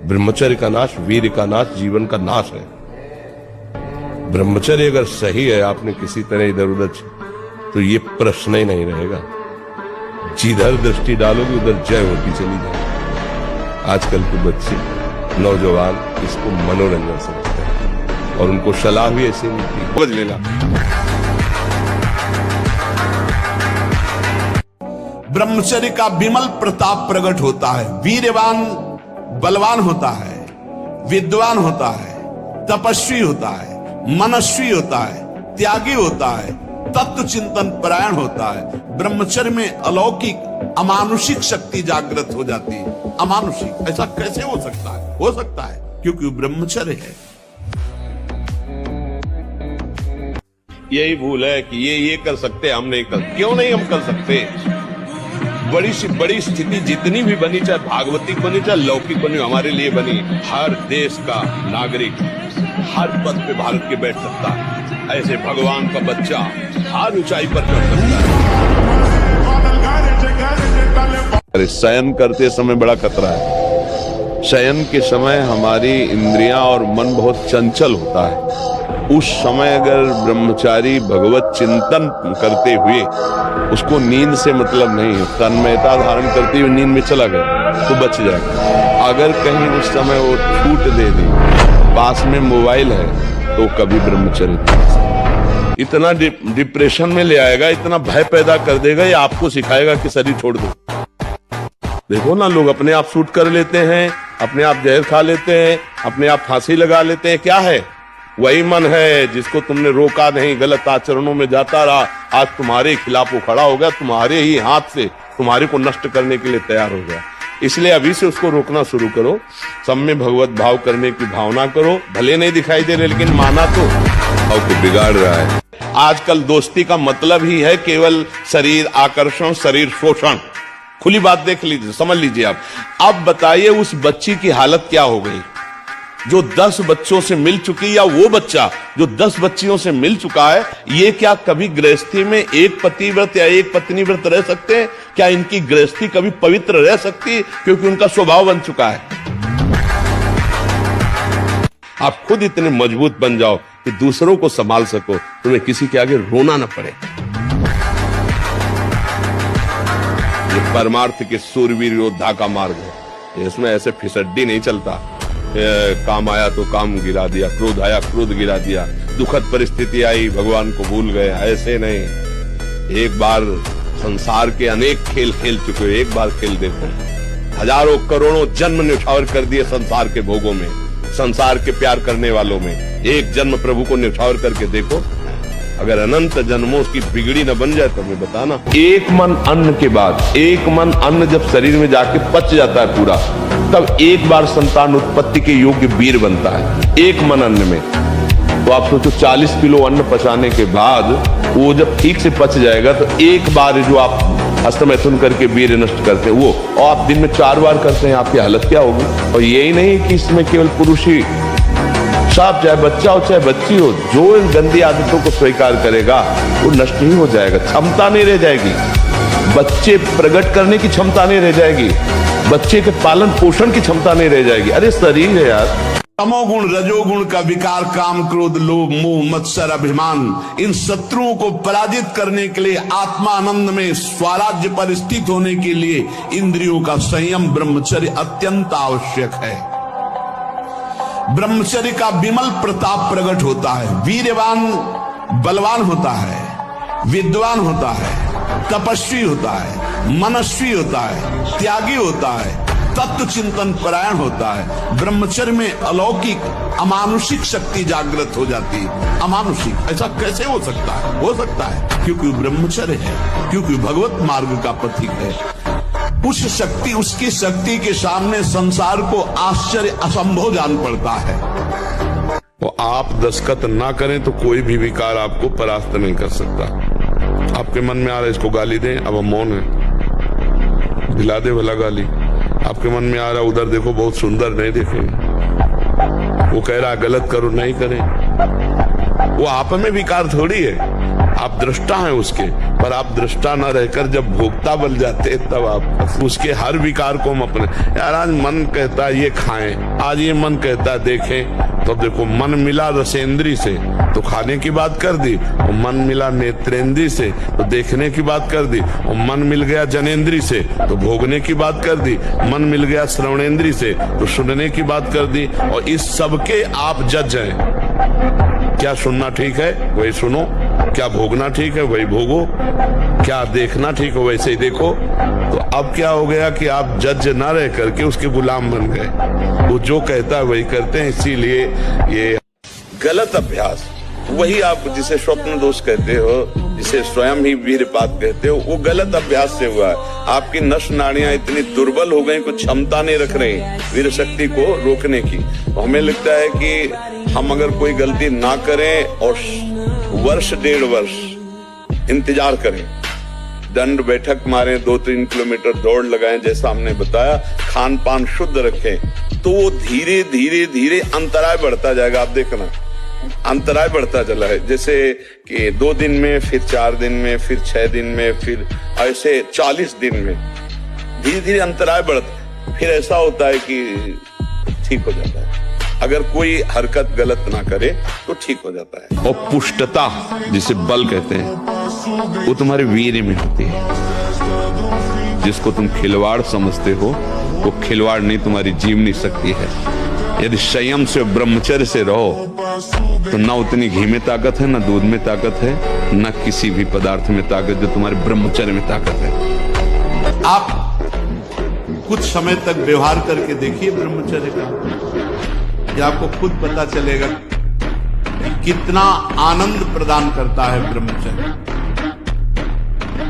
ब्रह्मचर्य का नाश वीर का नाश जीवन का नाश है। ब्रह्मचर्य अगर सही है, आपने किसी तरह इधर उधर तो ये प्रश्न ही नहीं रहेगा। जिधर दृष्टि डालोगे उधर जय होती चली जाएगी। आजकल के बच्चे नौजवान इसको मनोरंजन समझते हैं और उनको सलाह भी ऐसी मिलती है, समझ लेना। ब्रह्मचर्य का विमल प्रताप प्रकट होता है। वीरवान बलवान होता है, विद्वान होता है, तपस्वी होता है, मनस्वी होता है, त्यागी होता है, तत्व चिंतन परायण होता है। ब्रह्मचर्य में अलौकिक अमानुषिक शक्ति जागृत हो जाती है। अमानुषिक ऐसा कैसे हो सकता है? हो सकता है क्योंकि वो ब्रह्मचर्य है। यही भूल है कि ये कर सकते, हम नहीं कर। क्यों नहीं हम कर सकते? बड़ी सी बड़ी स्थिति जितनी भी बनी, चाहे भागवतिक बनी चाहे लौकिक बनी, हमारे लिए बनी। हर देश का नागरिक हर पद पे भारत के बैठ सकता है। ऐसे भगवान का बच्चा हर ऊंचाई पर चढ़ सकता है। अरे शयन करते समय बड़ा खतरा है। शयन के समय हमारी इंद्रियां और मन बहुत चंचल होता है। उस समय अगर ब्रह्मचारी भगवत चिंतन करते हुए, उसको नींद से मतलब नहीं है, तन्मयता धारण करते हुए नींद में चला गया तो बच जाएगा। अगर कहीं उस समय वो छूट दे दे, पास में मोबाइल है, तो कभी ब्रह्मचर्य इतना डिप्रेशन में ले आएगा, इतना भय पैदा कर देगा, ये आपको सिखाएगा कि शरीर छोड़ दो। देखो ना, लोग अपने आप शूट कर लेते हैं, अपने आप जहर खा लेते हैं, अपने आप फांसी लगा लेते हैं। क्या है? वही मन है जिसको तुमने रोका नहीं, गलत आचरणों में जाता रहा, आज तुम्हारे खिलाफ वो खड़ा हो गया, तुम्हारे ही हाथ से तुम्हारे को नष्ट करने के लिए तैयार हो गया। इसलिए अभी से उसको रोकना शुरू करो। सब में भगवत भाव करने की भावना करो। भले नहीं दिखाई दे रहे, लेकिन माना तो भाव को बिगाड़ रहा है। आजकल दोस्ती का मतलब ही है केवल शरीर आकर्षण, शरीर शोषण। खुली बात देख लीजिए, समझ लीजिए आप। अब बताइए उस बच्ची की हालत क्या हो गई जो 10 बच्चों से मिल चुकी, या वो बच्चा जो 10 बच्चियों से मिल चुका है। ये क्या कभी गृहस्थी में एक पतिव्रत या एक पत्नी व्रत रह सकते हैं? क्या इनकी गृहस्थी कभी पवित्र रह सकती है? क्योंकि उनका स्वभाव बन चुका है। आप खुद इतने मजबूत बन जाओ कि दूसरों को संभाल सको, तुम्हें किसी के आगे रोना न पड़े। ये परमार्थ के सूरवीर योद्धा का मार्ग है। इसमें ऐसे फिसड्डी नहीं चलता। काम आया तो काम गिरा दिया, क्रोध आया क्रोध गिरा दिया, दुखद परिस्थिति आई भगवान को भूल गए। ऐसे नहीं। एक बार संसार के अनेक खेल खेल चुके हो, एक बार खेल देखो। हजारों करोड़ों जन्म न्यौछावर कर दिए संसार के भोगों में, संसार के प्यार करने वालों में। एक जन्म प्रभु को न्यौछावर करके देखो। अगर अनंत जन्मों की बिगड़ी न बन जाए तो हमें बताना। एक मन अन्न के बाद, एक मन अन्न जब शरीर में जाके पच जाता है पूरा, तब एक बार संतान उत्पत्ति के योग्य वीर बनता है। एक मन अन्न में। तो आप सोचो 40 किलो अन्न पचाने के बाद वो जब ठीक से पच जाएगा, तो एक बार जो आप हस्तमैथुन करके वीर नष्ट करते हैं वो, और आप दिन में 4 बार करते हैं, आपकी हालत क्या होगी? और यही नहीं कि इसमें केवल पुरुष ही, साफ चाहे बच्चा हो चाहे बच्ची हो, जो इन गंदी आदतों को स्वीकार करेगा वो नष्ट ही हो जाएगा। क्षमता नहीं रह जाएगी, बच्चे प्रकट करने की क्षमता नहीं रह जाएगी, बच्चे के पालन पोषण की क्षमता नहीं रह जाएगी। अरे शरीर है यार। तमोगुण रजोगुण का विकार, काम क्रोध लोभ मोह मत्सर अभिमान, इन शत्रुओं को पराजित करने के लिए, आत्मानंद में स्वराज्य पर स्थित होने के लिए इंद्रियों का संयम ब्रह्मचर्य अत्यंत आवश्यक है। ब्रह्मचर्य का विमल प्रताप प्रकट होता है। वीरवान बलवान होता है, विद्वान होता है, तपस्वी होता है, मनस्वी होता है, त्यागी होता है, तत्व चिंतन परायण होता है। ब्रह्मचर्य में अलौकिक अमानुषिक शक्ति जागृत हो जाती है। अमानुषिक ऐसा कैसे हो सकता है? हो सकता है क्योंकि ब्रह्मचर्य है, क्योंकि भगवत मार्ग का पथिक है। उस शक्ति, उसकी शक्ति के सामने संसार को आश्चर्य असंभव जान पड़ता है। वो आप दस्तखत ना करें तो कोई भी विकार आपको परास्त नहीं कर सकता। आपके मन में आ रहा है इसको गाली दें, अब हम मौन है, दिला दे भला गाली। आपके मन में आ रहा है उधर देखो बहुत सुंदर, नहीं देखें। वो कह रहा है गलत करो, नहीं करें। वो आप में विकार थोड़ी है, आप दृष्टा हैं उसके, पर आप दृष्टा न रहकर जब भोक्ता बन जाते तब आप उसके हर विकार को हम अपने, यार आज मन कहता है ये खाएं, आज ये मन कहता है देखें, तो देखो मन मिला रसेंद्री से तो खाने की बात कर दी, और मन मिला नेत्रेंद्री से तो देखने की बात कर दी, और मन मिल गया जनेंद्री से तो भोगने की बात कर दी, मन मिल गया श्रवणेंद्री से तो सुनने की बात कर दी, और इस सबके आप जज हैं। क्या सुनना ठीक है वही सुनो, क्या भोगना ठीक है वही भोगो, क्या देखना ठीक हो वैसे ही देखो। तो अब क्या हो गया कि आप जज ना रह करके उसके गुलाम बन गए, वो जो कहता है वही करते हैं। इसीलिए ये गलत अभ्यास, वही आप जिसे स्वप्न दोष कहते हो, जिसे स्वयं ही वीरपात कहते हो, वो गलत अभ्यास से हुआ है। आपकी नस नाड़ियां इतनी दुर्बल हो गई, कुछ क्षमता नहीं रख रही वीर शक्ति को रोकने की। तो हमें लगता है कि हम अगर कोई गलती ना करें और वर्ष 1.5 वर्ष इंतजार करें, दंड बैठक मारें, 2-3 किलोमीटर दौड़ लगाएं जैसा हमने बताया, खान पान शुद्ध रखें, तो वो धीरे धीरे धीरे अंतराय बढ़ता जाएगा। आप देखना अंतराय बढ़ता चला है, जैसे कि 2 दिन में, फिर 4 दिन में, फिर 6 दिन में, फिर ऐसे 40 दिन में धीरे धीरे अंतराय बढ़ता, फिर ऐसा होता है कि ठीक हो जाता है। अगर कोई हरकत गलत ना करे तो ठीक हो जाता है। और पुष्टता जिसे बल कहते हैं वो तुम्हारे वीर्य में होती है। जिसको तुम खिलवाड़ समझते हो वो खिलवाड़ नहीं, तुम्हारी जीवनी शक्ति है। यदि संयम से ब्रह्मचर्य से रहो तो ना उतनी घी में ताकत है, ना दूध में ताकत है, ना किसी भी पदार्थ में ताकत जो तुम्हारे ब्रह्मचर्य में ताकत है। आप कुछ समय तक व्यवहार करके देखिए ब्रह्मचर्य का, ये आपको खुद पता चलेगा कि कितना आनंद प्रदान करता है ब्रह्मचर्य।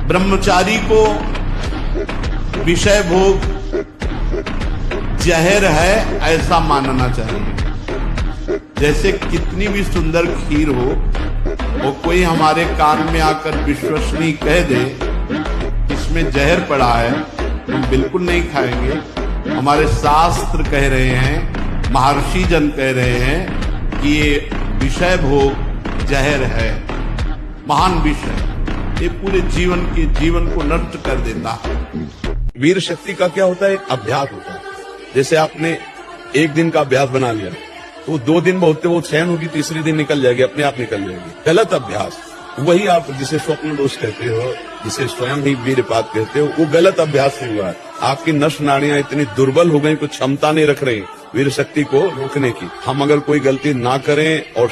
ब्रह्मचारी को विषय भोग जहर है ऐसा मानना चाहिए। जैसे कितनी भी सुंदर खीर हो, वो कोई हमारे कान में आकर विश्वसनीय कह दे इसमें जहर पड़ा है, हम बिल्कुल नहीं खाएंगे। हमारे शास्त्र कह रहे हैं, महर्षि जन कह रहे हैं कि ये विषय भोग जहर है, महान विषय, ये पूरे जीवन को नष्ट कर देता है। वीर शक्ति का क्या होता है? अभ्यास होता है। जैसे आपने 1 दिन का अभ्यास बना लिया तो 2 दिन बहुत वो चैन होगी, तीसरे दिन निकल जाएगी, अपने आप निकल जाएगी। गलत अभ्यास, वही आप जिसे स्वप्न दोष कहते हो, जिसे स्वयं ही वीरपात कहते हो, वो गलत अभ्यास से हुआ है। आपकी नस नाड़ियां इतनी दुर्बल हो गई, कुछ क्षमता नहीं रख रही वीर शक्ति को रोकने की। हम अगर कोई गलती ना करें और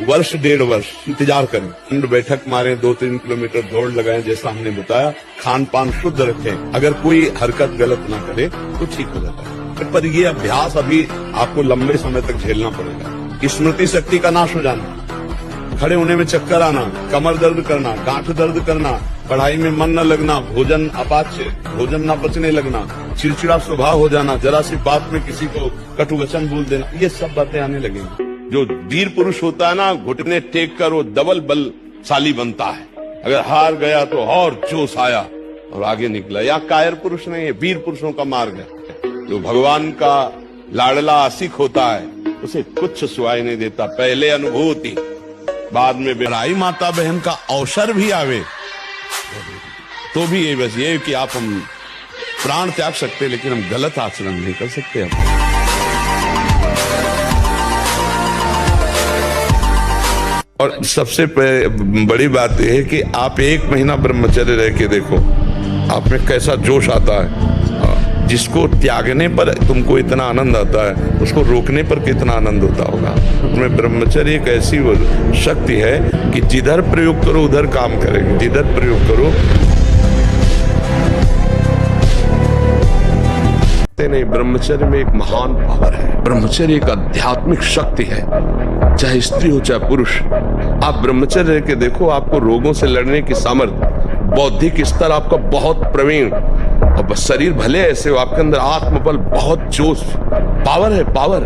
वर्ष 1.5 वर्ष इंतजार करें, दंड बैठक मारें, 2-3 किलोमीटर दौड़ लगाएं जैसा हमने बताया, खान पान शुद्ध रखें, अगर कोई हरकत गलत ना करे तो ठीक हो जाता है। पर ये अभ्यास अभी आपको लंबे समय तक झेलना पड़ेगा। स्मृति शक्ति का नाश हो जाना, खड़े होने में चक्कर आना, कमर दर्द करना, गांठ दर्द करना, पढ़ाई में मन न लगना, भोजन अपाच्य, भोजन न पचने लगना, चिड़चिड़ा स्वभाव हो जाना, जरा सी बात में किसी को कटु वचन बोल देना, ये सब बातें आने लगेंगी। जो वीर पुरुष होता है ना, घुटने टेक कर वो डबल बलशाली बनता है। अगर हार गया तो और जोश आया और आगे निकला। या कायर पुरुष नहीं है, वीर पुरुषों का मार्ग है। जो भगवान का लाडला आशिक होता है उसे कुछ सुहाई नहीं देता, पहले अनुभूति बाद में लड़ाई माता बहन का अवसर भी आवे तो भी ये बस ये कि आप हम प्राण त्याग सकते, लेकिन हम गलत आचरण नहीं कर सकते। हम और सबसे बड़ी बात यह है कि आप 1 महीना ब्रह्मचर्य रह के देखो, आप में कैसा जोश आता है। जिसको त्यागने पर तुमको इतना आनंद आता है, उसको रोकने पर कितना आनंद होता होगा। उसमें ब्रह्मचर्य एक ऐसी शक्ति है कि जिधर प्रयोग करो उधर काम करेगी, जिधर प्रयोग करो नहीं। ब्रह्मचर्य में एक महान पावर है। ब्रह्मचर्य एक आध्यात्मिक शक्ति है, चाहे स्त्री हो चाहे पुरुष। आप ब्रह्मचर्य रह के देखो, आपको रोगों से लड़ने की सामर्थ्य, बौद्धिक स्तर आपका बहुत प्रवीण, और शरीर भले ऐसे हो, आपके अंदर आत्मबल, बहुत जोश, पावर है, पावर।